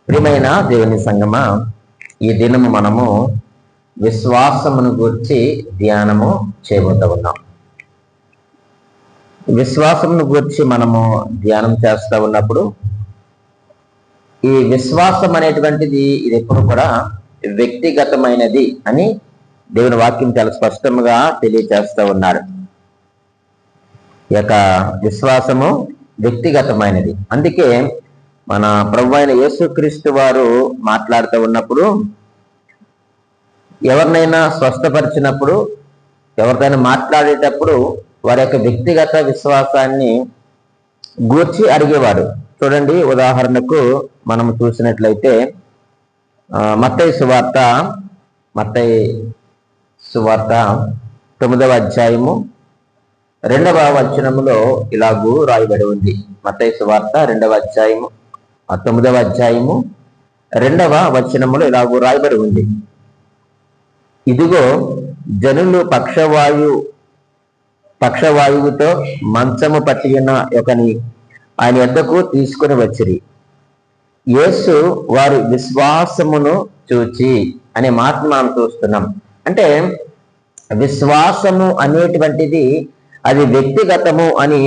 ప్రియమైన దేవుని సంగమా, ఈ దినము మనము విశ్వాసమును గురించి ధ్యానము చేయబోతూ ఉన్నాం. విశ్వాసమును గురించి మనము ధ్యానం చేస్తూ ఉన్నప్పుడు ఈ విశ్వాసం అనేటువంటిది ఇది ఎప్పుడు కూడా వ్యక్తిగతమైనది అని దేవుని వాక్యం చాలా స్పష్టంగా తెలియచేస్తూ ఉన్నారు. ఈ యొక్క విశ్వాసము వ్యక్తిగతమైనది. అందుకే మన ప్రభు అయిన యేసుక్రీస్తు వారు మాట్లాడుతూ ఉన్నప్పుడు, ఎవరినైనా స్వస్థపరిచినప్పుడు, ఎవరితోనైనా మాట్లాడేటప్పుడు వారి యొక్క వ్యక్తిగత విశ్వాసాన్ని గూర్చి అడిగేవాడు. చూడండి, ఉదాహరణకు మనం చూసినట్లయితే మత్తయి సువార్త 9వ అధ్యాయము 2వ వచనములో ఇలాగూ రాయబడి ఉంది. మత్తయి సువార్త 2వ అధ్యాయము 9వ అధ్యాయము 2వ వచనములో ఇలాగూ రాయబడి ఉంది. ఇదిగో జనులు పక్షవాయువుతో మంచము పట్టిన ఒకని ఆయన యొద్దకు తీసుకుని వచ్చిరి. యేసు వారి విశ్వాసమును చూచి అనే మాట మనం చూస్తున్నాం. అంటే విశ్వాసము అనేటువంటిది అది వ్యక్తిగతము అని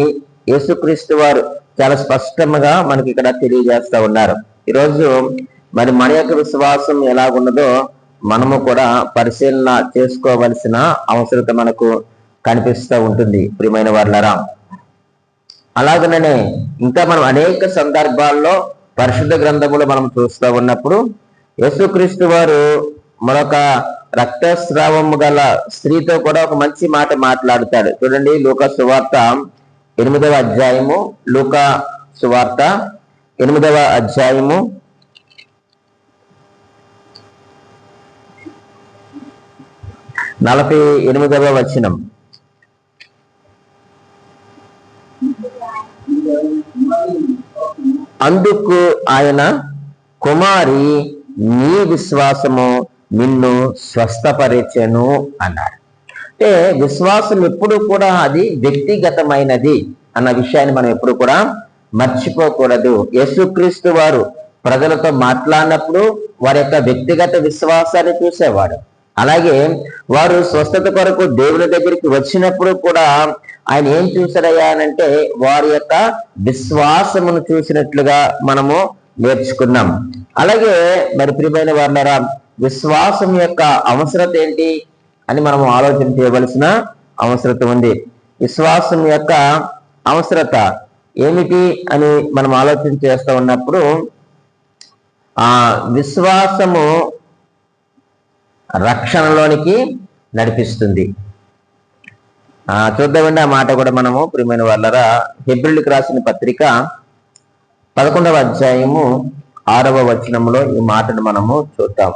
యేసుక్రీస్తు వారు చాలా స్పష్టంగా మనకి ఇక్కడ తెలియజేస్తా ఉన్నారు. ఈరోజు మరి మన యొక్క విశ్వాసం ఎలాగున్నదో మనము కూడా పరిశీలన చేసుకోవలసిన అవసరత మనకు కనిపిస్తూ ఉంటుంది. ప్రియమైన వారులారా, అలాగనే ఇంకా మనం అనేక సందర్భాల్లో పరిశుద్ధ గ్రంథములో మనం చూస్తూ ఉన్నప్పుడు యేసుక్రీస్తు వారు మరొక రక్తస్రావము గల స్త్రీతో కూడా ఒక మంచి మాట మాట్లాడుతాడు. చూడండి, లూకా సువార్త 8వ అధ్యాయము 48వ వచనం. అందుకు ఆయన, కుమారి, నీ విశ్వాసము నిన్ను స్వస్థపరిచెను అన్నాడు. అంటే విశ్వాసం ఎప్పుడు కూడా అది వ్యక్తిగతమైనది అన్న విషయాన్ని మనం ఎప్పుడు కూడా మర్చిపోకూడదు. యేసుక్రీస్తు వారు ప్రజలతో మాట్లాడినప్పుడు వారి యొక్క వ్యక్తిగత విశ్వాసాన్ని చూసేవాడు. అలాగే వారు స్వస్థత కొరకు దేవుని దగ్గరికి వచ్చినప్పుడు కూడా ఆయన ఏం చూసారయ్యా అనంటే వారి యొక్క విశ్వాసమును చూసినట్లుగా మనము నేర్చుకున్నాం. అలాగే మరి ప్రియమైన వారులారా, విశ్వాసం యొక్క అవసరత ఏంటి అని మనం ఆలోచన చేయవలసిన అవసరత ఉంది. విశ్వాసం యొక్క అవసరత ఏమిటి అని మనం ఆలోచన చేస్తూ ఉన్నప్పుడు ఆ విశ్వాసము రక్షణలోనికి నడిపిస్తుంది. చూద్దామండి ఆ మాట కూడా మనము. ప్రియమైన వాళ్ళరా, హెబ్రీయులకు రాసిన పత్రిక 11వ అధ్యాయము 6వ వచనంలో ఈ మాటను మనము చూద్దాం.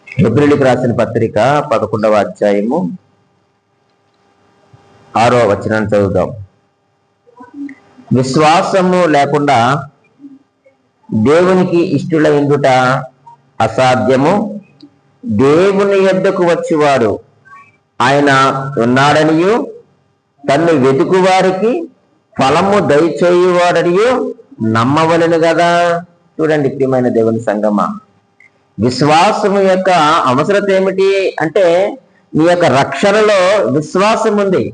హెబ్రీయులకు రాసిన పత్రిక 11వ అధ్యాయము 6వ వచనాన్ని చదువుదాం. విశ్వాసము లేకుండా దేవునికి ఇష్టలైందుట అసాధ్యము. దేవుని యొద్దకు వచ్చివాడు ఆయన ఉన్నాడనియు, తన్ను వెతుకు వారికి ఫలము దయచేయువాడనియు నమ్మవలెను కదా. చూడండి ప్రియమైన దేవుని సంగమా, విశ్వాసము యొక్క అవసరత ఏమిటి అంటే నీ యొక్క రక్షణలో విశ్వాసం ఉంది.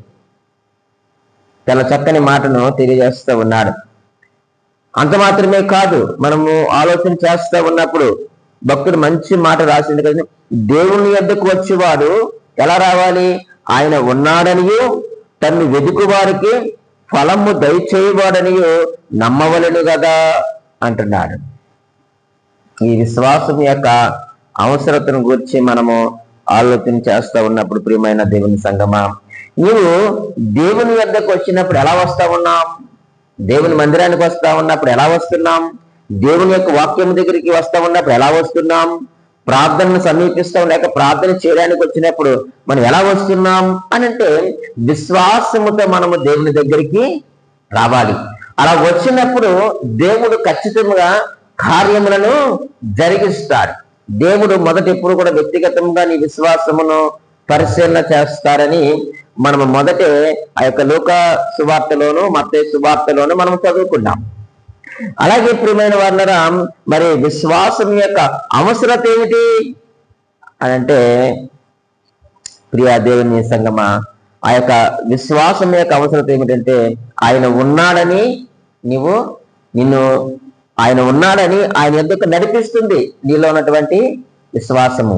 చాలా చక్కని మాటను తెలియజేస్తూ ఉన్నాడు. అంత మాత్రమే కాదు, మనము ఆలోచన చేస్తూ ఉన్నప్పుడు భక్తుడు మంచి మాట రాసింది కదా, దేవుని యొద్దకు వచ్చేవాడు ఎలా రావాలి? ఆయన ఉన్నాడనియు, తన్ను వెతుకు వారికి ఫలము దయచేయవాడనియు నమ్మవలెను కదా అంటున్నాడు. ఈ విశ్వాసం యొక్క అవసరతను గురించి మనము ఆలోచన చేస్తూ ఉన్నప్పుడు ప్రియమైన దేవుని సంగమా, నీవు దేవుని యొద్దకు వచ్చినప్పుడు ఎలా వస్తా ఉన్నాం? దేవుని మందిరానికి వస్తా ఉన్నప్పుడు ఎలా వస్తున్నాం? దేవుని యొక్క వాక్యం దగ్గరికి వస్తా ఉన్నప్పుడు ఎలా వస్తున్నాం? ప్రార్థనను సమీపిస్తాం లేక ప్రార్థన చేయడానికి వచ్చినప్పుడు మనం ఎలా వస్తున్నాం అని అంటే విశ్వాసముతో మనము దేవుని దగ్గరికి రావాలి. అలా వచ్చినప్పుడు దేవుడు ఖచ్చితంగా కార్యములను జరిగిస్తాడు. దేవుడు మొదట ఎప్పుడు కూడా వ్యక్తిగతంగా నీ విశ్వాసమును పరిశీలన చేస్తారని మనము మొదటే ఆ యొక్క లూకా సువార్తలోను మత్తయి సువార్తలోను మనం చదువుకున్నాం. అలాగే ప్రియమైన వాళ్ళరా, మరి విశ్వాసం యొక్క అవసరత ఏమిటి అని అంటే, ప్రియా దేవుని సంగమా, ఆ యొక్క విశ్వాసం యొక్క అవసరత ఏమిటంటే, ఆయన ఉన్నాడని ఆయన ఉన్నాడని ఆయన ఎందుకు నడిపిస్తుంది నీలో ఉన్నటువంటి విశ్వాసము.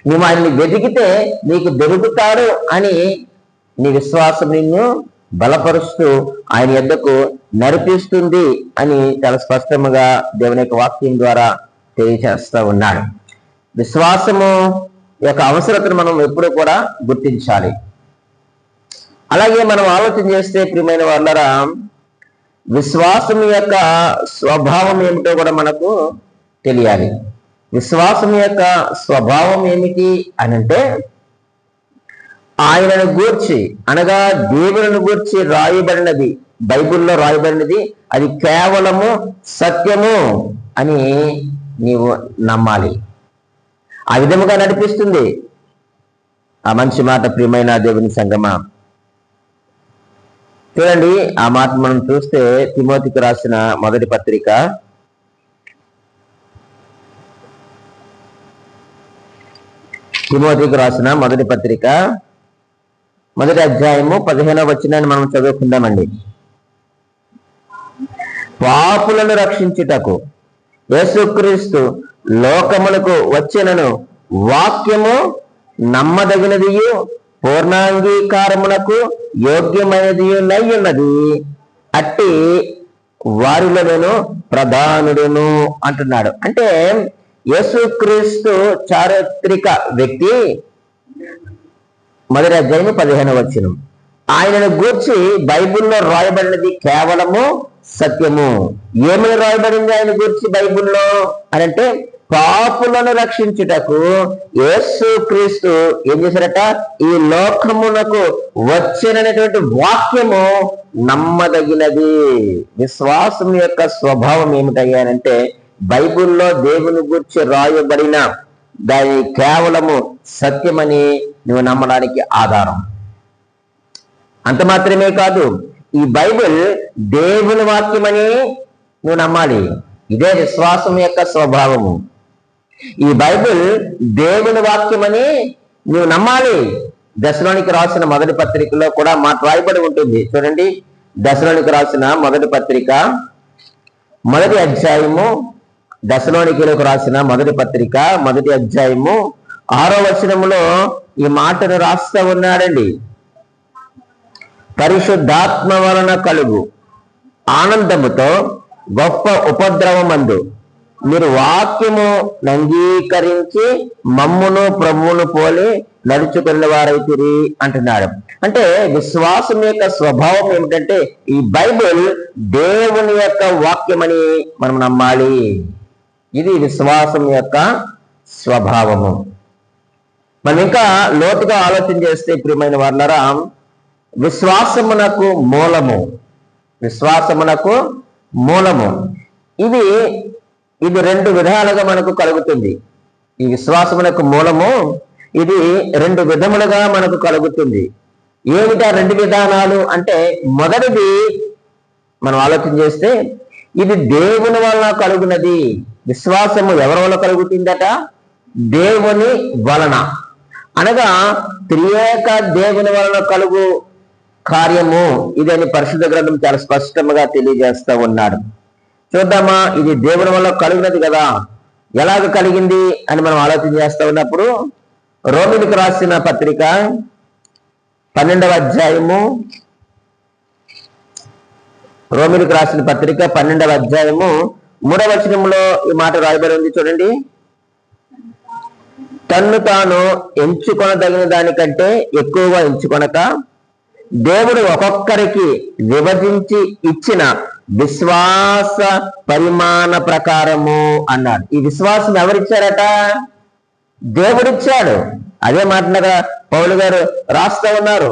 నువ్వు ఆయన్ని వెతికితే నీకు దొరుకుతాడు అని నీ విశ్వాసం నిన్ను బలపరుస్తూ ఆయన యొద్దకు నడిపిస్తుంది అని చాలా స్పష్టంగా దేవుని యొక్క వాక్యం ద్వారా తెలియజేస్తూ ఉన్నాడు. విశ్వాసము యొక్క అవసరతను మనం ఎప్పుడూ కూడా గుర్తించాలి. అలాగే మనం ఆలోచన చేస్తే ప్రియమైన వాళ్ళరా, విశ్వాసం యొక్క స్వభావం ఏమిటో కూడా మనకు తెలియాలి. విశ్వాసం యొక్క స్వభావం ఏమిటి అనంటే, ఆయనను గూర్చి అనగా దేవుని గూర్చి రాయబడినది, బైబిల్లో రాయబడినది అది కేవలము సత్యము అని నీవు నమ్మాలి. ఆ విధముగా నడిపిస్తుంది ఆ మంచి మాట. ప్రియమైన దేవుని సంగమా, చూడండి ఆ మాట మనం చూస్తే తిమోతికి రాసిన మొదటి పత్రిక మొదటి అధ్యాయము 15వ వచనాన్ని మనం చదువుకుందామండి. పాపులను రక్షించుటకు యేసుక్రీస్తు లోకములకు వచ్చినను వాక్యము నమ్మదగినదియు పూర్ణాంగీకారమునకు యోగ్యమైనదియునై ఉన్నది, అట్టి వారిలో నేను ప్రధానుడును అంటున్నాడు. అంటే యేసుక్రీస్తు చారిత్రక వ్యక్తి. మొదటి అధ్యాయము 15వ వచనం. ఆయనను గూర్చి బైబిల్లో రాయబడినది కేవలము సత్యము. ఏమని రాయబడింది ఆయన గూర్చి బైబిల్లో అనంటే, పాపులను రక్షించుటకు యేసుక్రీస్తు ఏం చేశారట, ఈ లోకమునకు వచ్చినటువంటి వాక్యము నమ్మదగినది. విశ్వాసం యొక్క స్వభావం ఏమిటయ్యానంటే, బైబిల్లో దేవుని గురించి రాయబడిన దాని కేవలము సత్యమని నువ్వు నమ్మడానికి ఆధారం. అంత మాత్రమే కాదు, ఈ బైబిల్ దేవుని వాక్యమని నువ్వు నమ్మాలి. ఇదే విశ్వాసం యొక్క స్వభావము. ఈ బైబిల్ దేవుని వాక్యమని నువ్వు నమ్మాలి. దశలోనికి రాసిన మొదటి పత్రికలో కూడా మాట రాయబడి ఉంటుంది. చూడండి, దశలోనికి రాసిన మొదటి పత్రిక మొదటి అధ్యాయము, దశలోనికిలకు రాసిన మొదటి పత్రిక మొదటి అధ్యాయము 6వ వచనములో ఈ మాటను రాస్తూ ఉన్నాడండి. పరిశుద్ధాత్మ వలన కలుగు ఆనందముతో గొప్ప ఉపద్రవమందు మీరు వాక్యము అంగీకరించి మమ్మును ప్రభువును పోలి నడుచుకున్న వారైతిరి అంటున్నాడు. అంటే విశ్వాసం యొక్క స్వభావం ఏమిటంటే, ఈ బైబిల్ దేవుని యొక్క వాక్యమని మనం నమ్మాలి. ఇది విశ్వాసం యొక్క స్వభావము. మనం ఇంకా లోతుగా ఆలోచన చేస్తే ప్రియమైన వాళ్ళరా, విశ్వాసమునకు మూలము ఇది రెండు విధాలుగా మనకు కలుగుతుంది. ఈ విశ్వాసమునకు మూలము ఇది రెండు విధములుగా మనకు కలుగుతుంది. ఏమిటా రెండు విధానాలు అంటే, మొదటిది మనం ఆలోచన చేస్తే, ఇది దేవుని వలన కలుగునది. విశ్వాసము ఎవరి వల్ల కలుగుతుందట? దేవుని వలన, అనగా త్రియేక దేవుని వలన కలుగు కార్యము ఇదని పరిశుద్ధ గ్రంథం చాలా స్పష్టంగా తెలియజేస్తూ ఉన్నాడు. చూద్దామా, ఇది దేవుని వల్ల కలుగునది కదా, ఎలాగ కలిగింది అని మనం ఆలోచన చేస్తూ ఉన్నప్పుడు, రోమిలికి రాసిన పత్రిక 12వ అధ్యాయము 3వ వచనంలో ఈ మాట రాయబడి ఉంది. చూడండి, తన్ను తాను ఎంచుకొనదగిన దానికంటే ఎక్కువగా ఎంచుకొనక దేవుడు ఒక్కొక్కరికి విభజించి ఇచ్చిన విశ్వాస పరిమాణ ప్రకారము అన్నాడు. ఈ విశ్వాసం ఎవరిచ్చారట? దేవుడిచ్చాడు. అదే మాటగా పౌలు గారు రాస్తూ ఉన్నారు.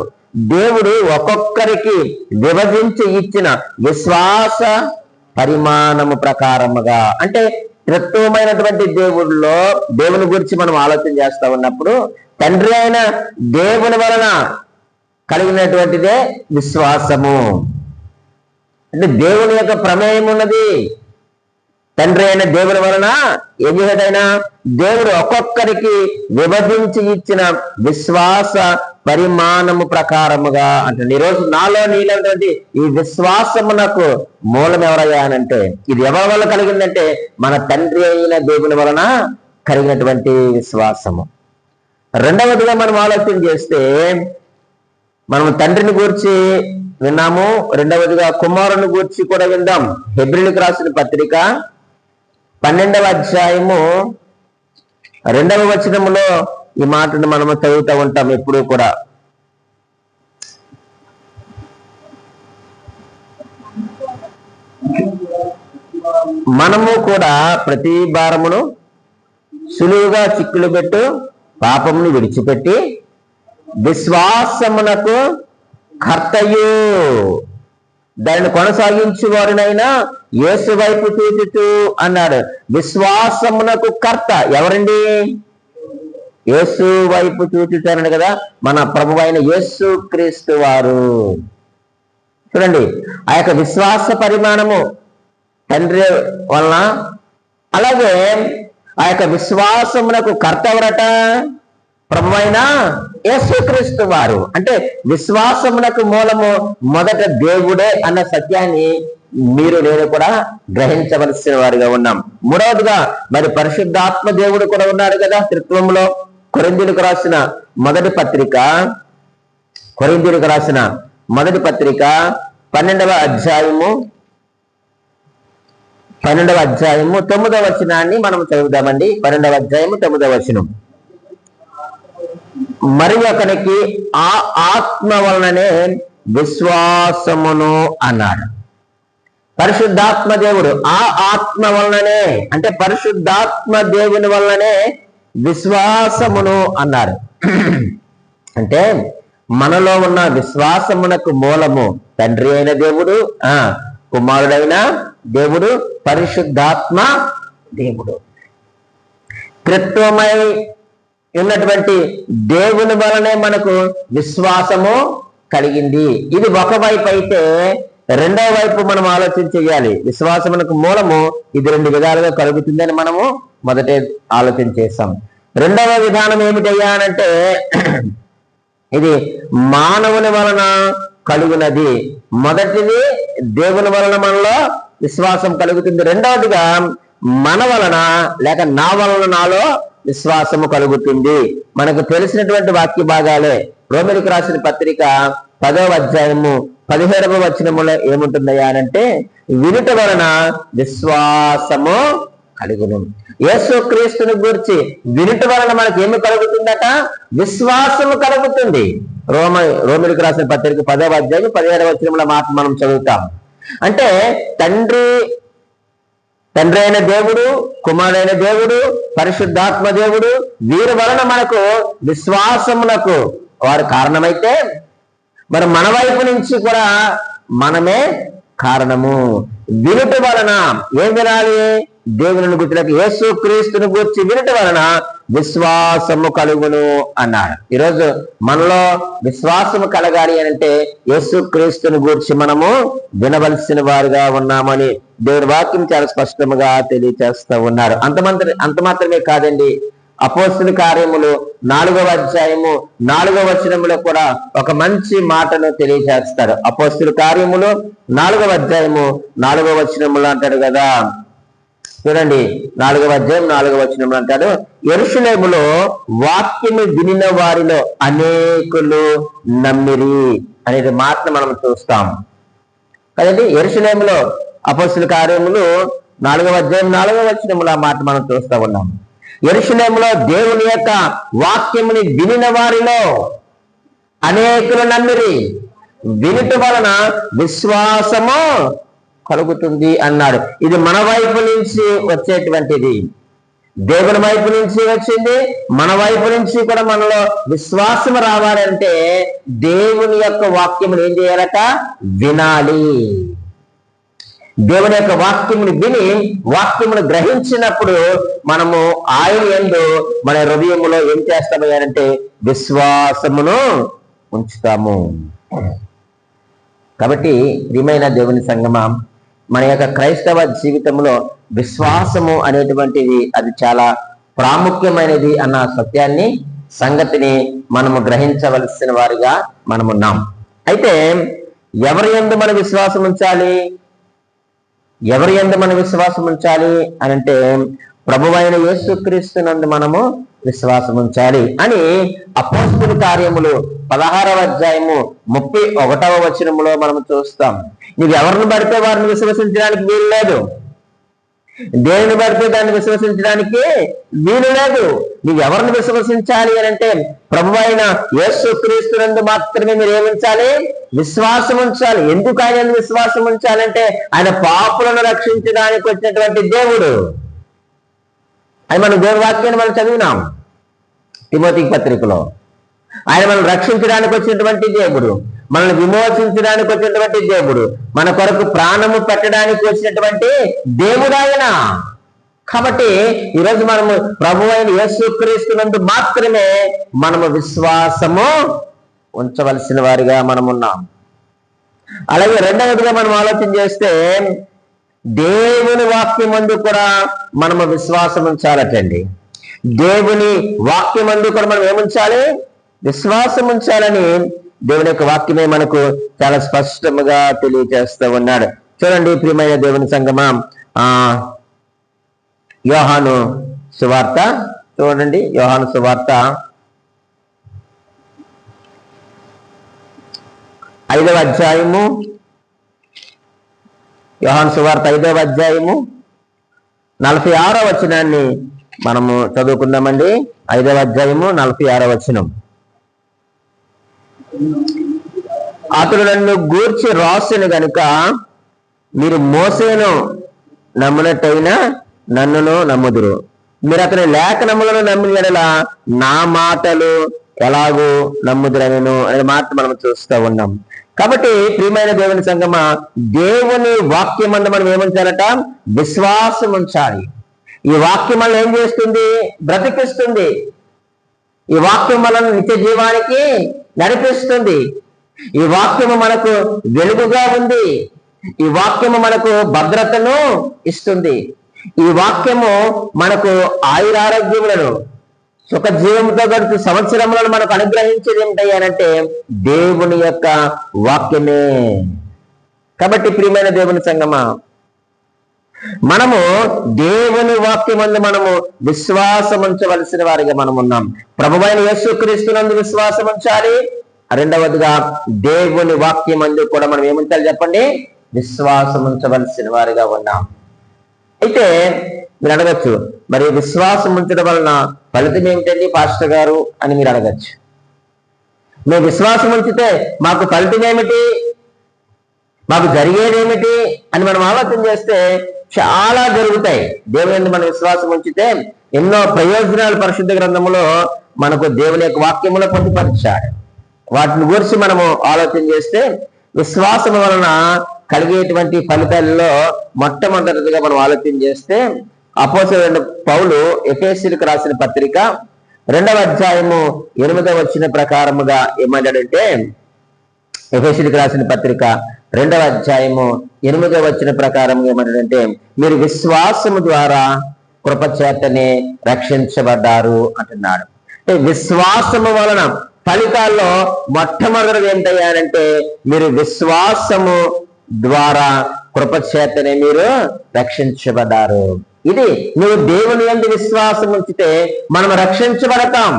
దేవుడు ఒక్కొక్కరికి విభజించి ఇచ్చిన విశ్వాస పరిమాణము ప్రకారముగా. అంటే త్రిత్వమైనటువంటి దేవుని గురించి మనం ఆలోచన చేస్తా ఉన్నప్పుడు, తండ్రి అయిన దేవుని వలన కలిగినటువంటిదే విశ్వాసము. అంటే దేవుని యొక్క ప్రమేయం ఉన్నది, తండ్రి అయిన దేవుని వలన ఏం చేసేదైనా దేవుడు ఒక్కొక్కరికి విభజించి ఇచ్చిన విశ్వాస పరిమాణము ప్రకారముగా అంటే ఈరోజు నాలో నీలంటే ఈ విశ్వాసమునకు మూలం ఎవరయ్యా అనంటే ఇది ఎవరి వల్ల కలిగిందంటే మన తండ్రి అయిన దేవుని వలన కలిగినటువంటి విశ్వాసము. రెండవదిగా మనం ఆలోచన చేస్తే మనం తండ్రిని గూర్చి విన్నాము, రెండవదిగా కుమారుని గూర్చి కూడా విందాం. హెబ్రీయులకు రాసిన పత్రిక 12వ అధ్యాయము 2వ వచనములో ఈ మాటను మనము చదువుతూ ఉంటాం ఎప్పుడూ కూడా. మనము కూడా ప్రతి భారమును సులువుగా చిక్కులు పెట్టు పాపమును విడిచిపెట్టి విశ్వాసమునకు కర్తయు దానిని కొనసాగించు వారినైనా యేసు వైపు చూచుచు అన్నాడు. విశ్వాసమునకు కర్త ఎవరండి? యేసు వైపు చూచుతారని కదా మన ప్రభు అయిన యేసు క్రీస్తు వారు. చూడండి, ఆ యొక్క విశ్వాస పరిమాణము తండ్రి వలన, అలాగే ఆ యొక్క విశ్వాసమునకు కర్త ఎవరట? ప్రభువైన యేసుక్రీస్తు వారు. అంటే విశ్వాసమునకు మూలము మొదట దేవుడే అన్న సత్యాన్ని మీరు నేను కూడా గ్రహించవలసిన వారిగా ఉన్నాం. మూడవదిగా మరి పరిశుద్ధాత్మ దేవుడు కూడా ఉన్నాడు కదా త్రిత్వంలో. కొరింథీయులకు రాసిన మొదటి పత్రిక 12వ అధ్యాయము 9వ వచనాన్ని మనం చదువుదామండి. 12వ అధ్యాయము 9వ వచనం. మరి ఒకనికి ఆ ఆత్మ వలననే విశ్వాసమును అన్నాడు. పరిశుద్ధాత్మ దేవుడు ఆ ఆత్మ వలననే అంటే పరిశుద్ధాత్మ దేవుని వలననే విశ్వాసమును అన్నాడు. అంటే మనలో ఉన్న విశ్వాసమునకు మూలము తండ్రి అయిన దేవుడు, కుమారుడైన దేవుడు, పరిశుద్ధాత్మ దేవుడు. త్రిత్వమై ఉన్నటువంటి దేవుని వలనే మనకు విశ్వాసము కలిగింది. ఇది ఒకవైపు అయితే రెండవ వైపు మనం ఆలోచన చేయాలి. విశ్వాసమునకు మూలము ఇది రెండు విధాలుగా కలుగుతుందని మనము మొదటే ఆలోచన చేస్తాం. రెండవ విధానం ఏమిటయ్యా అనంటే ఇది మానవుని వలన కలుగునది. మొదటిది దేవుని వలన మనలో విశ్వాసం కలుగుతుంది. రెండవదిగా మన వలన లేక నా వలన నాలో విశ్వాసము కలుగుతుంది. మనకు తెలిసినటువంటి వాక్య భాగాలే. రోమీయులకు రాసిన పత్రిక 10వ అధ్యాయము 17వ వచనములో ఏముంటుందయ్యా అనంటే వినుట వలన విశ్వాసము కలుగును. యేసుక్రీస్తుని గురించి వినుట వలన మనకి ఏమి కలుగుతుందట? విశ్వాసము కలుగుతుంది. రోమీయులకు రాసిన పత్రిక 10వ అధ్యాయం 17వ వచనముల మాట మనం చదువుతాం. అంటే తండ్రి అయిన దేవుడు, కుమారుడైన దేవుడు, పరిశుద్ధాత్మ దేవుడు వీరి వలన మనకు విశ్వాసమునకు వారు కారణమైతే మరి మన వైపు నుంచి కూడా మనమే కారణము. వినుట వలన ఏం వినాలి? దేవుని గుర్తులకు యేసు క్రీస్తుని గురించి వినుట వలన విశ్వాసము కలుగును అన్నాడు. ఈరోజు మనలో విశ్వాసము కలగాలి అంటే యేసు క్రీస్తుని గురించి మనము వినవలసిన వారుగా ఉన్నామని దేవుని వాక్యం చాలా స్పష్టంగా తెలియచేస్తూ ఉన్నారు. అంత మాత్రమే కాదండి, అపోస్తుల కార్యములు 4వ అధ్యాయము 4వ వచనములో కూడా ఒక మంచి మాటను తెలియజేస్తారు. అపోస్తుల కార్యములు 4వ అధ్యాయము 4వ వచనములు అంటాడు కదా. చూడండి, 4వ అధ్యాయం 4వ వచనములు అంటాడు, యెరూషలేములో వాక్యము వినిన వారిలో అనేకులు నమ్మిరి అనేది మాటను మనం చూస్తాం కదండి. యెరూషలేములో అపోస్తుల కార్యములు 4వ అధ్యాయం 4వ వచనములు ఆ మాట మనం చూస్తా ఉన్నాం. యెరూషలేములో దేవుని యొక్క వాక్యముని వినిన వారిలో అనేకులు నమ్మిరి. వినుట వలన విశ్వాసము కలుగుతుంది అన్నాడు. ఇది మన వైపు నుంచి వచ్చేటువంటిది, దేవుని వైపు నుంచి వచ్చింది. మన వైపు నుంచి కూడా మనలో విశ్వాసం రావాలంటే దేవుని యొక్క వాక్యమును ఏం చేయాలట? వినాలి. దేవుని యొక్క వాక్యమును విని వాక్యమును గ్రహించినప్పుడు మనము ఆయన యందు మన హృదయములో ఏం చేస్తామయ్యారంటే విశ్వాసమును ఉంచుతాము. కాబట్టి ప్రియమైన దేవుని సంగమా, మన యొక్క క్రైస్తవ జీవితంలో విశ్వాసము అనేటువంటిది అది చాలా ప్రాముఖ్యమైనది అన్న సత్యాన్ని సంగతిని మనము గ్రహించవలసిన వారిగా మనమున్నాం. అయితే ఎవరి యందు మన విశ్వాసం ఉంచాలి? ఎవరి యందు మన విశ్వాసం ఉంచాలి అని అంటే ప్రభువైన యేసుక్రీస్తునందు మనము విశ్వాసం ఉంచాలి అని అపోస్తలుల కార్యములు 16వ అధ్యాయము 31వ వచనములో మనం చూస్తాం. నీవు ఎవరిని పడితే వారిని విశ్వసించడానికి వీలు లేదు, దేనిని పడితే దాన్ని విశ్వసించడానికి వీలు లేదు. నీవు ఎవరిని విశ్వసించాలి అని అంటే ప్రభువైన యేసుక్రీస్తునందు మాత్రమే మీరు ఏమించాలి? విశ్వాసం ఉంచాలి. ఎందుకు ఆయన విశ్వాసం ఉంచాలంటే ఆయన పాపులను రక్షించడానికి వచ్చినటువంటి దేవుడు. అది మనం దేవుని వాక్యాన్ని మనం చదివినాం తిమోతి పత్రికలో. ఆయన మనం రక్షించడానికి వచ్చినటువంటి దేవుడు, మనల్ని విమోచించడానికి వచ్చినటువంటి దేవుడు, మన కొరకు ప్రాణము పెట్టడానికి వచ్చినటువంటి దేవుడు ఆయన. కాబట్టి ఈరోజు మనము ప్రభువైన యేసుక్రీస్తునందు మాత్రమే మనము విశ్వాసము ఉంచవలసిన వారిగా మనమున్నాం. అలాగే రెండవదిగా మనం ఆలోచన చేస్తే దేవుని వాక్యమందు కూడా మనము విశ్వాసం ఉంచాలటండి. దేవుని వాక్యమందు కూడా మనం ఏముంచాలి? విశ్వాసం ఉంచాలని దేవుని యొక్క వాక్యమే మనకు చాలా స్పష్టంగా తెలియజేస్తూ ఉన్నాడు. చూడండి ప్రియమైన దేవుని సంగమా, యోహాను సువార్త చూడండి. యోహాను సువార్త 5వ అధ్యాయము, యోహాను సువార్త 5వ అధ్యాయము 46వ వచనాన్ని మనము చదువుకుందామండి. 5వ అధ్యాయము 46వ వచనం. అతడు నన్ను గూర్చి రాసును గనుక మీరు మోసేను నమ్మునట్టయినా నన్నును నమ్ముదురు. మీరు అతని లేఖనములను నమ్మిన యెడల నా మాటలు ఎలాగూ నమ్ముదురనెను అనే మాట మనం చూస్తూ ఉన్నాం. కాబట్టి ప్రియమైన దేవుని సంగమా, దేవుని వాక్యమందు మనం ఏముంచాలట? విశ్వాసం ఉంచాలి. ఈ వాక్యం వల్ల ఏం చేస్తుంది? బ్రతికిస్తుంది. ఈ వాక్యం వలన నిత్య జీవానికి నడిపిస్తుంది. ఈ వాక్యము మనకు వెలుగుగా ఉంది. ఈ వాక్యము మనకు భద్రతను ఇస్తుంది. ఈ వాక్యము మనకు ఆయురారోగ్యములను సుఖ జీవంతో గడుపు సంవత్సరములను మనకు అనుగ్రహించేది ఏమిటంటే దేవుని యొక్క వాక్యమే. కాబట్టి ప్రియమైన దేవుని సంగమా, మనము దేవుని వాక్యమందు మనము విశ్వాసం ఉంచవలసిన వారిగా మనం ఉన్నాం. ప్రభువైన యేసుక్రీస్తునందు విశ్వాసం ఉంచాలి. రెండవదిగా దేవుని వాక్యమందు కూడా మనం ఏముంచాలి చెప్పండి? విశ్వాసం ఉంచవలసిన వారిగా ఉన్నాం. అయితే మీరు అడగచ్చు, మరి విశ్వాసం ఉంచడం వలన ఫలితం ఏమిటండి పాస్టర్ గారు అని మీరు అడగచ్చు. మేము విశ్వాసం ఉంచితే మాకు ఫలితం ఏమిటి, మాకు జరిగేదేమిటి అని మనం ఆలోచన చేస్తే చాలా జరుగుతాయి. దేవుని మనం విశ్వాసం ఉంచితే ఎన్నో ప్రయోజనాలు పరిశుద్ధ గ్రంథములో మనకు దేవుని యొక్క వాక్యములో పొందుపరిచాడు. వాటిని గురించి మనము ఆలోచన చేస్తే విశ్వాసం వలన కలిగేటువంటి ఫలితాలలో మొట్టమొదటిగా మనం ఆలోచన చేస్తే అపోస్తలుడైన పౌలు ఎఫెసీయులకు రాసిన పత్రిక 2వ అధ్యాయము 8వ వచనం ప్రకారముగా ఏమన్నాడంటే, ఎఫెసీయులకు రాసిన పత్రిక 2వ అధ్యాయము 8వ వచనం ప్రకారం ఏమన్నాడంటే, మీరు విశ్వాసము ద్వారా కృపచేతనే రక్షించబడ్డారు అంటున్నాడు. విశ్వాసము వలన ఫలితాల్లో మొట్టమొదటిది ఏంటయ్యానంటే మీరు విశ్వాసము ద్వారా కృపచేతనే మీరు రక్షించబడ్డారు. ఇది నువ్వు దేవుని యందు విశ్వాసం ఉంచితే మనము రక్షించబడతాం.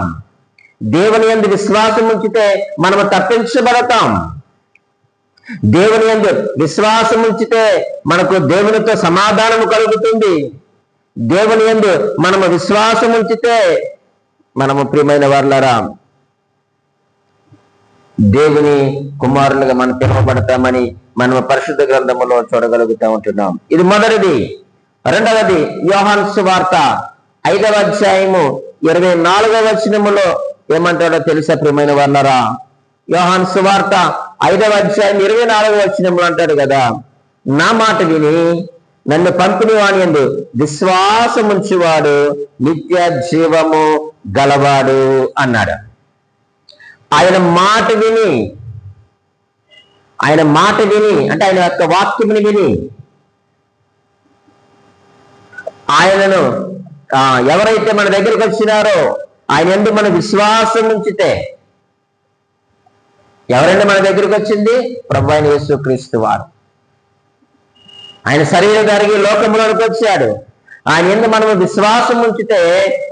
దేవుని యందు విశ్వాసం ఉంచితే మనము తప్పించబడతాం. దేవుని యందు విశ్వాసం ఉంచితే మనకు దేవునితో సమాధానము కలుగుతుంది. దేవుని యందు మనము విశ్వాసం ఉంచితే మనము ప్రియమైన వారులారా దేవుని కుమారులుగా మనం పిలువబడతామని మనం పరిశుద్ధ గ్రంథములో చూడగలుగుతూ ఉంటున్నాం. ఇది మొదటిది. రెండవది యోహాను సువార్త 5వ అధ్యాయము 24వ వచనములో ఏమంటాడో తెలుసా ప్రియమైన వారులారా? యోహాను సువార్త 5వ అధ్యాయం 24వ వచనములో అంటాడు కదా, నా మాట విని నన్ను పంపిన వాని యందు విశ్వాసముంచువాడు నిత్య జీవము గలవాడు అన్నాడు. ఆయన మాట విని అంటే ఆయన యొక్క వాక్యముని విని ఆయనను ఎవరైతే మన దగ్గరికి వచ్చినారో ఆయన యందు మన విశ్వాసం ఉంచితే, ఎవరైనా మన దగ్గరికి వచ్చింది? ప్రభువైన యేసుక్రీస్తు వారు. ఆయన శరీరధారి లోకంలోనికి వచ్చాడు. ఆయన యందు మనము విశ్వాసం ఉంచితే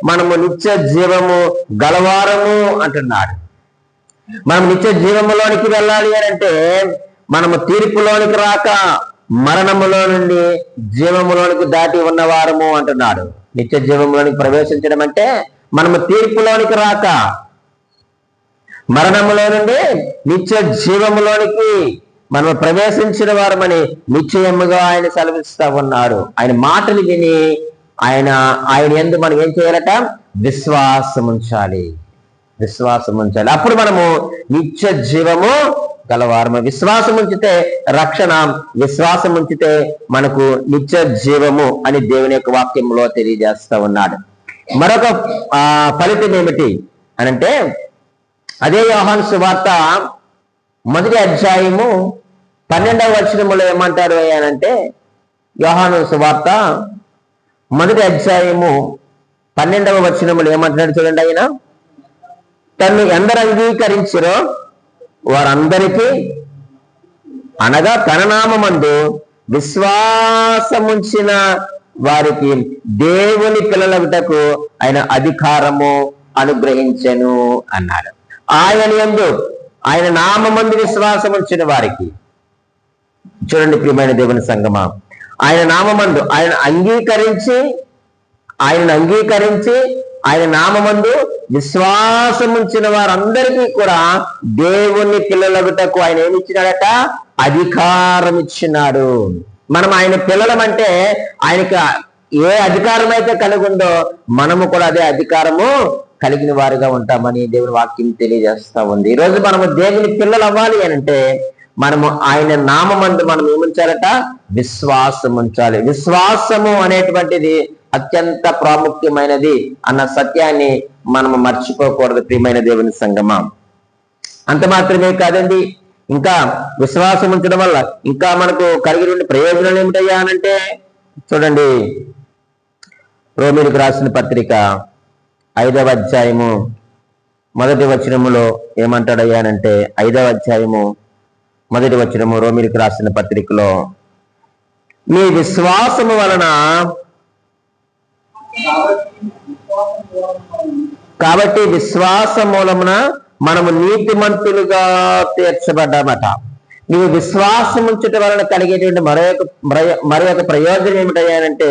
మనము నిత్య జీవము గలవారము అంటున్నాడు. మనం నిత్య జీవములోనికి వెళ్ళాలి అని అంటే మనము తీర్పులోనికి రాక మరణములో నుండి జీవములోనికి దాటి ఉన్నవారము అంటున్నాడు. నిత్య జీవములోనికి ప్రవేశించడం అంటే మనము తీర్పులోనికి రాక మరణములో నుండి నిత్య జీవములోనికి మనం ప్రవేశించిన వారమని నిశ్చయముగా ఆయన సెలవిస్తా ఉన్నాడు. ఆయన మాటలు విని ఆయన యందు మనం ఏం చేయాలట? విశ్వాసం ఉంచాలి. అప్పుడు మనము నిత్య జీవము గలవారము. విశ్వాసం ఉంచితే రక్షణ, విశ్వాసం ఉంచితే మనకు నిత్య జీవము అని దేవుని యొక్క వాక్యంలో తెలియజేస్తా ఉన్నాడు. మరొక ఫలితం ఏమిటి అనంటే, అదే యోహాను సువార్త 1వ అధ్యాయము 12వ వచనములో ఏమంటారు అనంటే, యోహాను సువార్త 1వ అధ్యాయము 12వ వచనములో ఏమంటున్నాడు చూడండి. ఆయన తన్ను ఎందరు అంగీకరించిరో వారందరికీ, అనగా తన నామమందు విశ్వాసముంచిన వారికి దేవుని పిల్లలగుటకు ఆయన అధికారము అనుగ్రహించెను అన్నాడు. ఆయన యందు, ఆయన నామమందు విశ్వాసం ఉంచిన వారికి, చూడండి ప్రియమైన దేవుని సంగమా, ఆయన నామమందు ఆయనను అంగీకరించి ఆయన నామమందు విశ్వాసం ఉంచిన వారందరికీ కూడా దేవుని పిల్లలగుటకు ఆయన ఏమిచ్చినాడట? అధికారం ఇచ్చినాడు. మనం ఆయన పిల్లలమంటే ఆయనకి ఏ అధికారం అయితే కలిగి ఉందో మనము కూడా అదే అధికారము కలిగిన వారుగా ఉంటామని దేవుని వాక్యం తెలియజేస్తా ఉంది. ఈరోజు మనము దేవుని పిల్లలు అవ్వాలి అని అంటే మనము ఆయన నామమందు మనం ఏముంచాలట? విశ్వాసం ఉంచాలి. విశ్వాసము అనేటువంటిది అత్యంత ప్రాముఖ్యమైనది అన్న సత్యాన్ని మనము మర్చిపోకూడదు ప్రియమైన దేవుని సంగమా. అంత మాత్రమే కాదండి, ఇంకా విశ్వాసం ఉంచడం వల్ల ఇంకా మనకు కలిగిన ప్రయోజనాలు ఏమిటయ్యా అనంటే, చూడండి రోమీయులకు రాసిన పత్రిక 5వ అధ్యాయము 1వ వచనములో ఏమంటాడయ్యా అనంటే, 5వ అధ్యాయము 1వ వచనము రోమీయులకు రాసిన పత్రికలో, మీ విశ్వాసము వలన కాబట్టి విశ్వాస మూలమున మనము నీతిమంతులుగా తీర్చబడ్డామట. నీవు విశ్వాసం ఉంచటం వలన కలిగేటువంటి మరొక ప్రయోజనం ఏమిటయ్యానంటే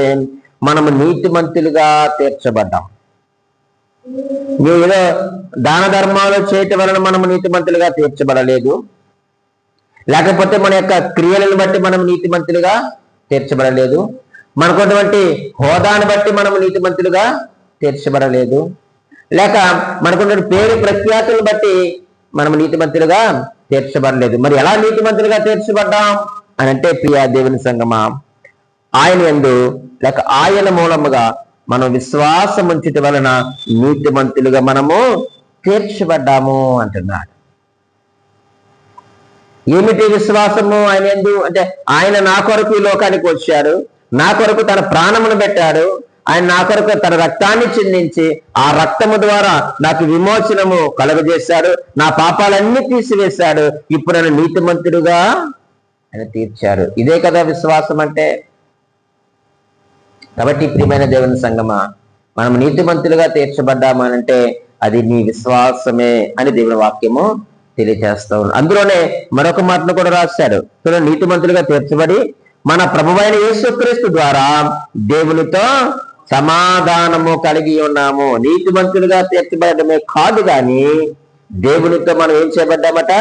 మనము నీతిమంతులుగా తీర్చబడ్డాం. నీవు ఏదో దాన ధర్మాలు చేయటం వలన మనము నీతిమంతులుగా తీర్చబడలేదు, లేకపోతే మన యొక్క క్రియలను బట్టి మనం నీతిమంతులుగా తీర్చబడలేదు, మనకున్నటువంటి హోదాను బట్టి మనము నీతిమంతులుగా తీర్చబడలేదు, లేక మనకున్న పేరు ప్రఖ్యాతులను బట్టి మనము నీతిమంతులుగా తీర్చబడలేదు. మరి ఎలా నీతిమంతులుగా తీర్చబడ్డాం అని అంటే, ప్రియ దేవుని సంగమా, ఆయన యందు లేక ఆయన మూలముగా మనం విశ్వాసం ఉంచుట వలన నీతిమంతులుగా మనము తీర్చబడ్డాము అంటున్నాడు. ఏమిటి విశ్వాసము ఆయన యందు అంటే, ఆయన నా కొరకు ఈ లోకానికి వచ్చాడు, నా కొరకు తన ప్రాణమును పెట్టాడు, ఆయన నా కొరకు తన రక్తాన్ని చిందించి ఆ రక్తము ద్వారా నాకు విమోచనము కలుగజేశాడు, నా పాపాలన్నీ తీసివేశాడు, ఇప్పుడు నన్ను నీతిమంతుడుగా ఆయన తీర్చాడు. ఇదే కదా విశ్వాసం అంటే. కాబట్టి ప్రియమైన దేవుని సంగమా, మనం నీతిమంతులుగా తీర్చబడ్డామనంటే అది నీ విశ్వాసమే అని దేవుని వాక్యము తెలియజేస్తా ఉన్నాడు. అందులోనే మరొక మాటను కూడా రాశాడు, నీతిమంతులుగా తీర్చబడి మన ప్రభువైన యేసుక్రీస్తు ద్వారా దేవునితో సమాధానము కలిగి ఉన్నాము. నీతిమంతులుగా తీర్చబడమే కాదు కానీ దేవునితో మనం ఏం చేయబడ్డామట?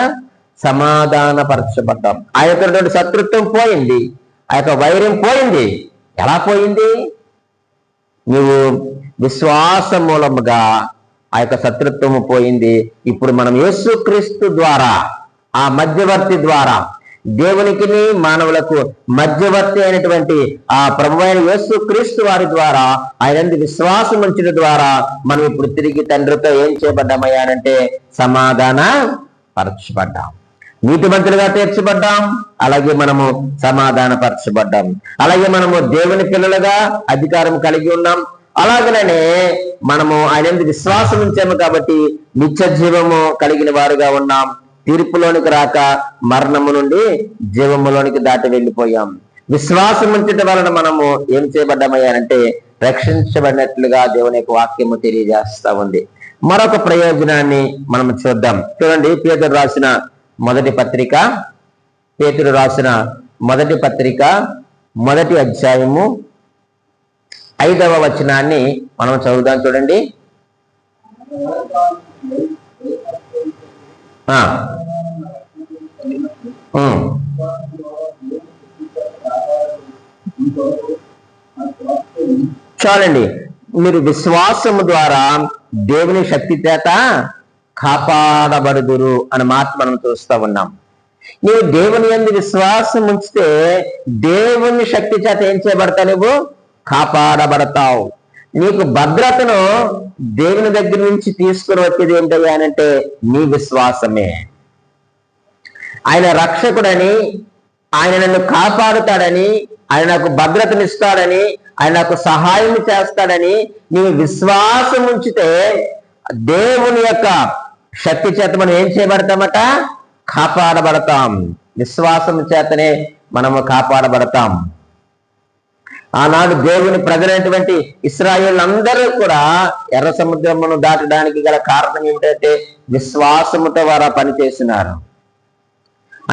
సమాధానపరచబడ్డాం. ఆ యొక్క శత్రుత్వం పోయింది, ఆ యొక్క వైరం పోయింది. ఎలా పోయింది? నువ్వు విశ్వాసం మూలముగా ఆ యొక్క శత్రుత్వము పోయింది. ఇప్పుడు మనం యేసుక్రీస్తు ద్వారా, ఆ మధ్యవర్తి ద్వారా, దేవునికి మానవులకు మధ్యవర్తి అయినటువంటి ఆ ప్రభువైన యేసుక్రీస్తు వారి ద్వారా, ఆయన విశ్వాసం ఉంచడం ద్వారా మనం ఇప్పుడు తిరిగి తండ్రితో ఏం చేయబడ్డామయ్యానంటే సమాధాన పరచబడ్డాం. నీతిమంతులుగా తీర్చబడ్డాం, అలాగే మనము సమాధానపరచబడ్డాం, అలాగే మనము దేవుని పిల్లలుగా అధికారం కలిగి ఉన్నాం, అలాగనే మనము ఆయన యందు విశ్వాసం ఉంచాము కాబట్టి నిత్య జీవము కలిగిన వారుగా ఉన్నాం. తీర్పులోనికి రాక మరణము నుండి జీవములోనికి దాటి వెళ్ళిపోయాం. విశ్వాసం ఉంచడం వలన మనము ఏం చేయబడ్డామయ్యారంటే రక్షించబడినట్లుగా దేవుని యొక్క వాక్యము తెలియజేస్తా ఉంది. మరొక ప్రయోజనాన్ని మనం చూద్దాం. చూడండి, పేతురు రాసిన మొదటి పత్రిక మొదటి అధ్యాయము 5వ వచనాన్ని మనం చదువుదాం. చూడండి. చాలండి. మీరు విశ్వాసము ద్వారా దేవుని శక్తి చేత కాపాడబడుదురు అనే మాట మనం చూస్తూ ఉన్నాం. నీవు దేవుని యందు విశ్వాసం ఉంచితే దేవుని శక్తి చేత ఏం చేయబడతావు? నువ్వు కాపాడబడతావు. నీకు భద్రతను దేవుని దగ్గర నుంచి తీసుకుని వచ్చేది ఏంటంటే నీ విశ్వాసమే. ఆయన రక్షకుడని, ఆయన నన్ను కాపాడుతాడని, ఆయన నాకు భద్రతనిస్తాడని, ఆయన నాకు సహాయం చేస్తాడని నీవు విశ్వాసం ఉంచితే దేవుని యొక్క శక్తి చేత మనం ఏం చేయబడతామట? కాపాడబడతాం. విశ్వాసం చేతనే మనము కాపాడబడతాం. ఆనాడు దేవుని ప్రజలైనటువంటి ఇశ్రాయేలు అందరూ కూడా ఎర్ర సముద్రమును దాటడానికి గల కారణం ఏమిటంటే విశ్వాసముతో వారు పనిచేసినారు.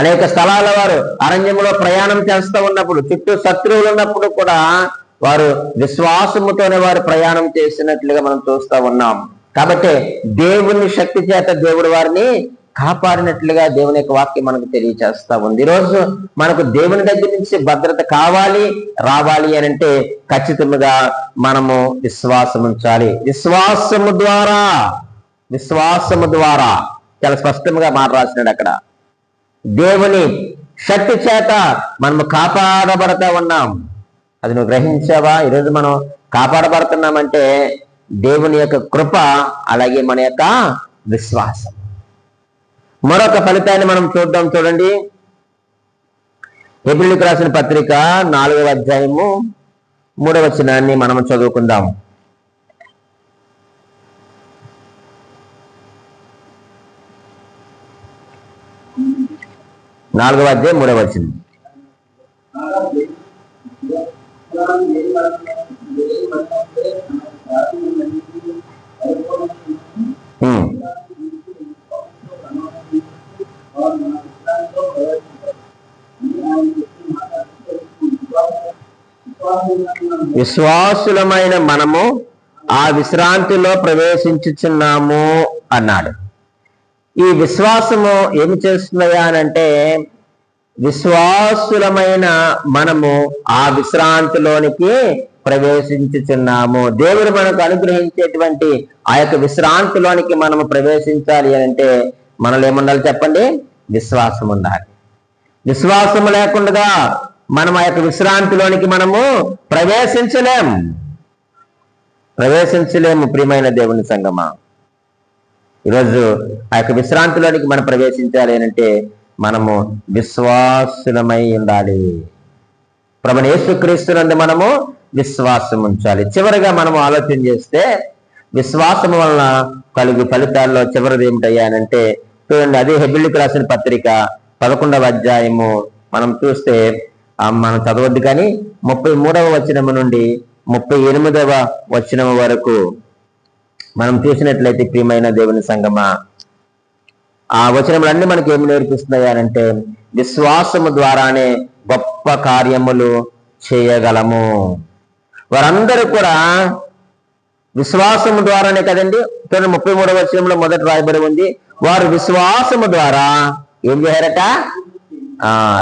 అనేక స్థలాల వారు అరణ్యంలో ప్రయాణం చేస్తూ ఉన్నప్పుడు, చుట్టూ శత్రువులు ఉన్నప్పుడు కూడా వారు విశ్వాసముతోనే వారు ప్రయాణం చేసినట్లుగా మనం చూస్తూ ఉన్నాం. కాబట్టి దేవుని శక్తి చేత దేవుడు వారిని కాపాడినట్లుగా దేవుని యొక్క వాక్యం మనకు తెలియచేస్తా ఉంది. ఈరోజు మనకు దేవుని దగ్గర నుంచి భద్రత కావాలి, రావాలి అని అంటే ఖచ్చితంగా మనము విశ్వాసం ఉంచాలి. విశ్వాసము ద్వారా చాలా స్పష్టంగా మాట రాసినాడు అక్కడ. దేవుని శక్తి చేత మనము కాపాడబడతా ఉన్నాం. అది నువ్వు గ్రహించావా? ఈరోజు మనం కాపాడబడుతున్నామంటే దేవుని యొక్క కృప, అలాగే మన యొక్క విశ్వాసం. మరొక ఫలితాన్ని మనం చూద్దాం. చూడండి, హెబ్రీయులకు రాసిన పత్రిక 4వ అధ్యాయము 3వ వచనాన్ని మనం చదువుకుందాం. 4వ అధ్యాయం 3వ వచనం. విశ్వాసులమైన మనము ఆ విశ్రాంతిలో ప్రవేశించుచున్నాము అన్నాడు. ఈ విశ్వాసము ఏమి చేస్తున్నాయా అనంటే, విశ్వాసులమైన మనము ఆ విశ్రాంతిలోనికి ప్రవేశించుచున్నాము. దేవుడు మనకు అనుగ్రహించేటువంటి ఆ యొక్క విశ్రాంతిలోనికి మనము ప్రవేశించాలి అంటే మనలో ఏముండాలి చెప్పండి? విశ్వాసం ఉండాలి. విశ్వాసం లేకుండా మనం ఆ యొక్క విశ్రాంతిలోనికి మనము ప్రవేశించలేము. ప్రియమైన దేవుని సంగమా, ఈరోజు ఆ యొక్క విశ్రాంతిలోనికి మనం ప్రవేశించాలి అంటే మనము విశ్వాసులమై ఉండాలి. ప్రభువైన యేసుక్రీస్తునందు మనము విశ్వాసం ఉంచాలి. చివరిగా మనము ఆలోచన చేస్తే విశ్వాసం వలన కలుగు ఫలితాల్లో చివరిది ఏమిటయ్యానంటే, చూడండి, అదే హెబ్రీయులకు రాసిన పత్రిక 11వ అధ్యాయము మనం చూస్తే మనం చదవద్దు కానీ 33వ వచనము నుండి 38వ వచనము వరకు మనం చూసినట్లయితే ప్రియమైన దేవుని సంగమా, ఆ వచనములన్నీ మనకి ఏమి నేర్పిస్తున్నాయనంటే విశ్వాసము ద్వారానే గొప్ప కార్యములు చేయగలము. వారందరూ కూడా విశ్వాసము ద్వారానే కదండి. 33వ వచనంలో మొదట రాయబడి ఉంది, వారు విశ్వాసము ద్వారా ఏం చేశారట?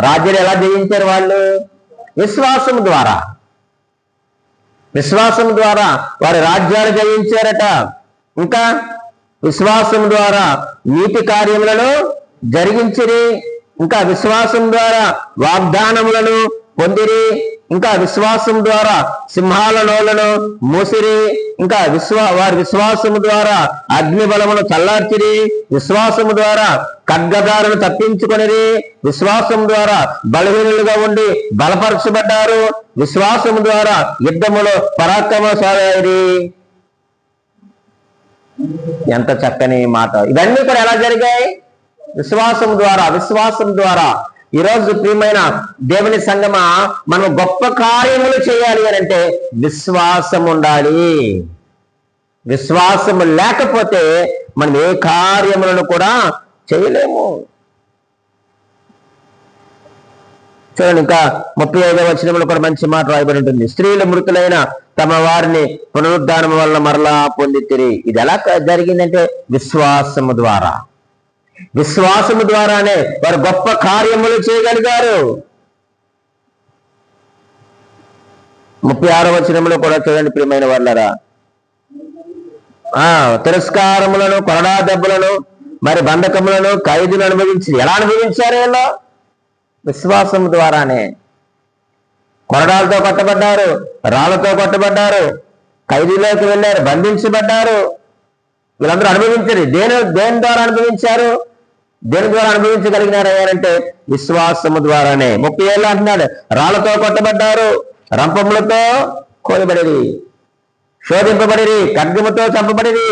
రాజ్యాలు ఎలా జయించారు? వాళ్ళు విశ్వాసము ద్వారా వారి రాజ్యాలు జయించారట. ఇంకా విశ్వాసం ద్వారా నీతి కార్యములను జరిగించిరి. ఇంకా విశ్వాసం ద్వారా వాగ్దానములను పొందిరి, ఇంకా విశ్వాసం ద్వారా సింహాల నోళ్లను మూసిరి, ఇంకా వారి విశ్వాసము ద్వారా అగ్ని బలమును చల్లార్చిరి, విశ్వాసము ద్వారా ఖడ్గదారును తప్పించుకొనిరి, విశ్వాసం ద్వారా బలహీనులుగా ఉండి బలపరచబడ్డారు, విశ్వాసము ద్వారా యుద్ధములో పరాక్రమశాలి. ఎంత చక్కని మాట! ఇవన్నీ కూడా ఎలా జరిగాయి? విశ్వాసం ద్వారా. విశ్వాసం ద్వారా ఈరోజు ప్రియమైన దేవుని సంగమా, మనం గొప్ప కార్యములు చేయాలి అని అంటే విశ్వాసం ఉండాలి. విశ్వాసము లేకపోతే మనం ఏ కార్యములను కూడా చేయలేము. చూడండి, ఇంకా 35వ వచనంలో కూడా మంచి మాట రాయబడి ఉంటుంది. స్త్రీలు మృతులైన తమ వారిని పునరుద్ధానం వల్ల మరలా పొందితిరి. ఇది ఎలా జరిగిందంటే విశ్వాసము ద్వారా. విశ్వాసము ద్వారానే వారు గొప్ప కార్యములు చేయగలిగారు. 36వ వచనంలో కూడా చూడండి ప్రియమైన వాళ్ళరా, తిరస్కారములను, కొరడా దెబ్బలను, మరి బంధకములను, ఖైదును అనుభవించి ఎలా అనుభవించారు? వీళ్ళు విశ్వాసం ద్వారానే. కొరడాలతో కొట్టబడ్డారు, రాళ్లతో కొట్టబడ్డారు, ఖైదీలోకి వెళ్ళారు, బంధించబడ్డారు. వీళ్ళందరూ అనుభవించారు. దేని ద్వారా అనుభవించారు? దేని ద్వారా అనుభవించగలిగినారు అంటే విశ్వాసము ద్వారానే. 30 ఏళ్ళు అంటున్నాడు, రాళ్లతో కొట్టబడ్డారు, రంపములతో కోయబడిరి, శోధింపబడిరి, ఖడ్గముతో చంపబడిరి,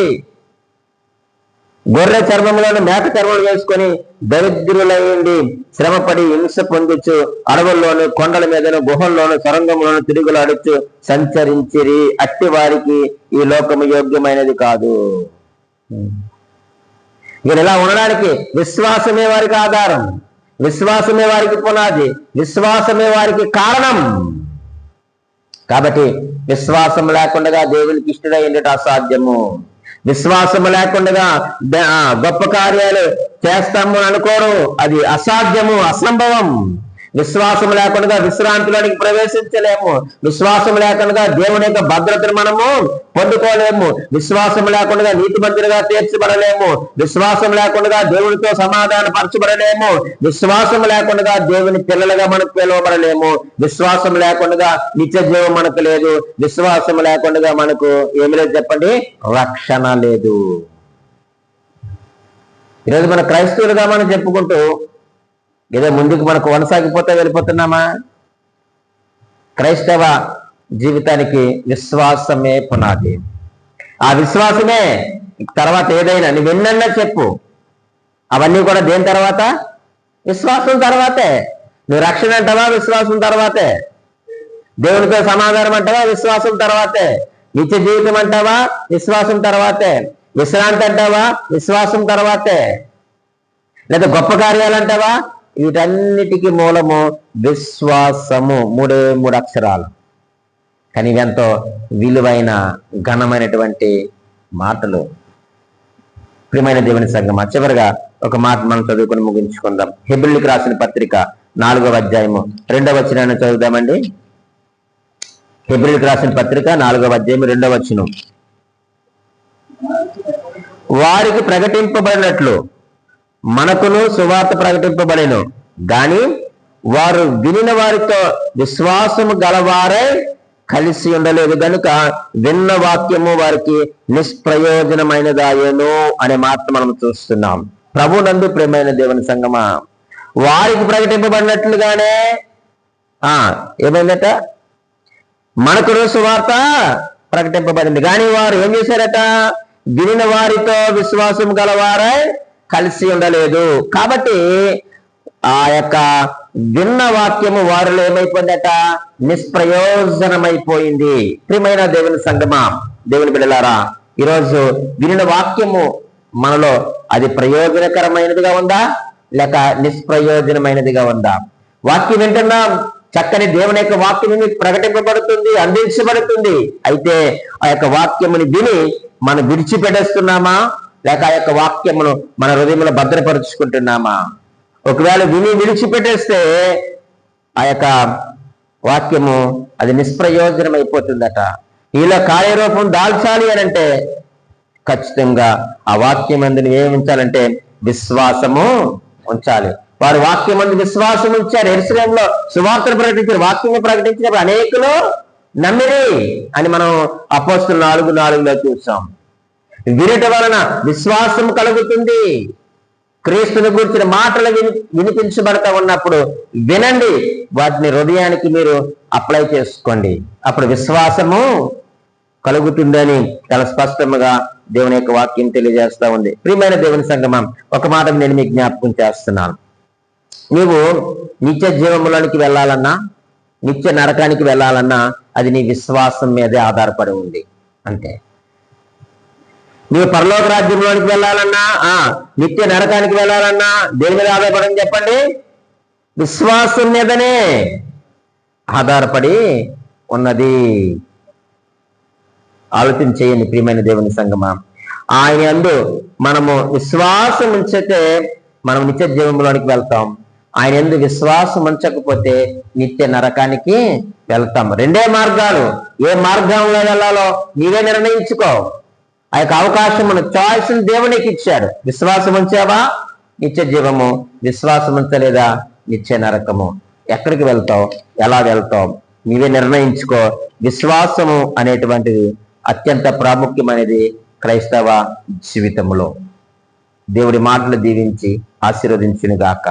గొర్రె చర్మములను మేక చర్మలు వేసుకొని దరిద్రులైండి శ్రమపడి హింస పొందుచు అడవుల్లోను, కొండల మీదను, గుహల్లోను, సొరంగంలోను తిరుగులాడుచు సంచరించిరి. అట్టి వారికి ఈ లోకము యోగ్యమైనది కాదు. ఇక్కడ ఇలా ఉండడానికి విశ్వాసమే వారికి ఆధారం, విశ్వాసమే వారికి పునాది, విశ్వాసమే వారికి కారణం. కాబట్టి విశ్వాసం లేకుండా దేవునికి ఇష్టడై ఉండటం అసాధ్యము. విశ్వాసము లేకుండా గొప్ప కార్యాలు చేస్తాము అనుకోవడం అది అసాధ్యము, అసంభవం. విశ్వాసం లేకుండా విశ్రాంతిలోనికి ప్రవేశించలేము. విశ్వాసం లేకుండా దేవుని యొక్క భద్రతను మనము పొందుకోలేము. విశ్వాసం లేకుండా నీతిమంతులుగా తీర్చబడలేము. విశ్వాసం లేకుండా దేవునితో సమాధాన పరచబడలేము. విశ్వాసం లేకుండా దేవుని పిల్లలుగా మనకు పిలువబడలేము. విశ్వాసం లేకుండా నిత్య జీవం మనకు లేదు. విశ్వాసం లేకుండా మనకు ఏమి లేదు చెప్పండి? రక్షణ లేదు. ఈరోజు మన క్రైస్తవులుగా మనం చెప్పుకుంటూ ఏదో ముందుకు మనకు కొనసాగిపోతే వెళ్ళిపోతున్నామా? క్రైస్తవ జీవితానికి విశ్వాసమే పునాది. ఆ విశ్వాసమే తర్వాత ఏదైనా నువ్వు ఎన్నన్నా చెప్పు, అవన్నీ కూడా దేని తర్వాత? విశ్వాసం తర్వాతే. నువ్వు రక్షణ అంటావా? విశ్వాసం తర్వాతే. దేవునితో సమాధానం అంటావా? విశ్వాసం తర్వాతే. నిత్య జీవితం అంటావా? విశ్వాసం తర్వాతే. విశ్రాంతి అంటావా? విశ్వాసం తర్వాతే. లేదా గొప్ప కార్యాలు అంటావా? వీటన్నిటికీ మూలము విశ్వాసము. 3 అక్షరాలు. కానీ ఇవెంతో విలువైన ఘనమైనటువంటి మాటలు. ప్రియమైన దేవుని సంగమా, చివరిగా ఒక మాట మనం చదువుకొని ముగించుకుందాం. హెబ్రీయులకు రాసిన పత్రిక 4వ అధ్యాయము 2వ వచనాన్ని చదువుదామండి. హెబ్రీయులకు రాసిన పత్రిక 4వ అధ్యాయము 2వ వచనం. వారికి ప్రకటింపబడినట్లు మనకును సువార్త ప్రకటింపబడెను, గాని వారు వినిన వారితో విశ్వాసము గలవారై కలిసి ఉండలేదు గనుక విన్న వాక్యము వారికి నిష్ప్రయోజనమైనదాయేను అనే మాట మనం చూస్తున్నాం. ప్రభునందు ప్రియమైన దేవుని సంగమా, వారికి ప్రకటింపబడినట్లుగానే ఏమైందట? మనకును సువార్త ప్రకటింపబడింది, కానీ వారు ఏం చేశారట? వినిన వారితో విశ్వాసం గలవారై కలిసి ఉండలేదు. కాబట్టి ఆ యొక్క విన్న వాక్యము వారిలో ఏమైపోయిందట? నిష్ప్రయోజనమైపోయింది. ప్రియమైన దేవుని సంగమా, దేవుని బిడ్డలారా, ఈరోజు వినిన వాక్యము మనలో అది ప్రయోజనకరమైనదిగా ఉందా లేక నిష్ప్రయోజనమైనదిగా ఉందా? వాక్యం వింటున్నాం, చక్కని దేవుని యొక్క వాక్యం ప్రకటింపబడుతుంది, అందించబడుతుంది. అయితే ఆ యొక్క వాక్యముని విని మనం విడిచిపెట్టేస్తున్నామా లేక ఆ యొక్క వాక్యమును మన హృదయంలో భద్రపరుచుకుంటున్నామా? ఒకవేళ విని విడిచిపెట్టేస్తే ఆ యొక్క వాక్యము అది నిష్ప్రయోజనం అయిపోతుందట. ఇలా కార్యరూపం దాల్చాలి అని అంటే ఖచ్చితంగా ఆ వాక్యం అందుని ఏమి ఉంచాలంటే విశ్వాసము ఉంచాలి. వారు వాక్యం మందు విశ్వాసం ఉంచారు. యెరూషలేములో సువార్తను ప్రకటించారు. వాక్యం ప్రకటించినప్పుడు అనేకులు నమ్మిరి అని మనం అపోస్తలుల 4:4లో చూసాం. వినుట వలన విశ్వాసం కలుగుతుంది. క్రీస్తుని గురించిన మాటలు వినిపించబడతా ఉన్నప్పుడు వినండి, వాటిని హృదయానికి మీరు అప్లై చేసుకోండి. అప్పుడు విశ్వాసము కలుగుతుందని చాలా స్పష్టంగా దేవుని యొక్క వాక్యం తెలియజేస్తా ఉంది. ప్రియమైన దేవుని సంగమం, ఒక మాట నేను మీకు జ్ఞాపకం చేస్తున్నాను. నీవు నిత్య జీవములోనికి వెళ్ళాలన్నా, నిత్య నరకానికి వెళ్ళాలన్నా అది నీ విశ్వాసం మీదే ఆధారపడి ఉంది. అంతే. నీవు పరలోక రాజ్యంలోనికి వెళ్ళాలన్నా, నిత్య నరకానికి వెళ్ళాలన్నా దేని మీద ఆధారపడని చెప్పండి? విశ్వాసం మీదనే ఆధారపడి ఉన్నది. ఆలోచన చేయండి ప్రియమైన దేవుని సంగమా. ఆయన యందు మనము విశ్వాసం ఉంచితే మనం నిత్య జీవంలోనికి వెళ్తాం. ఆయన యందు విశ్వాసం ఉంచకపోతే నిత్య నరకానికి వెళ్తాం. రెండే మార్గాలు. ఏ మార్గంలో వెళ్ళాలో నీవే నిర్ణయించుకో. ఆ యొక్క అవకాశం, చాయిస్ దేవునికి ఇచ్చాడు. విశ్వాసం ఉంచావా నిత్య జీవము, విశ్వాసం ఉంచలేదా నిత్య నరకము. ఎక్కడికి వెళ్తావు, ఎలా వెళ్తావు నీవే నిర్ణయించుకో. విశ్వాసము అనేటువంటిది అత్యంత ప్రాముఖ్యమైనది క్రైస్తవ జీవితంలో. దేవుడి మాటలు దీవించి ఆశీర్వదించును గాక.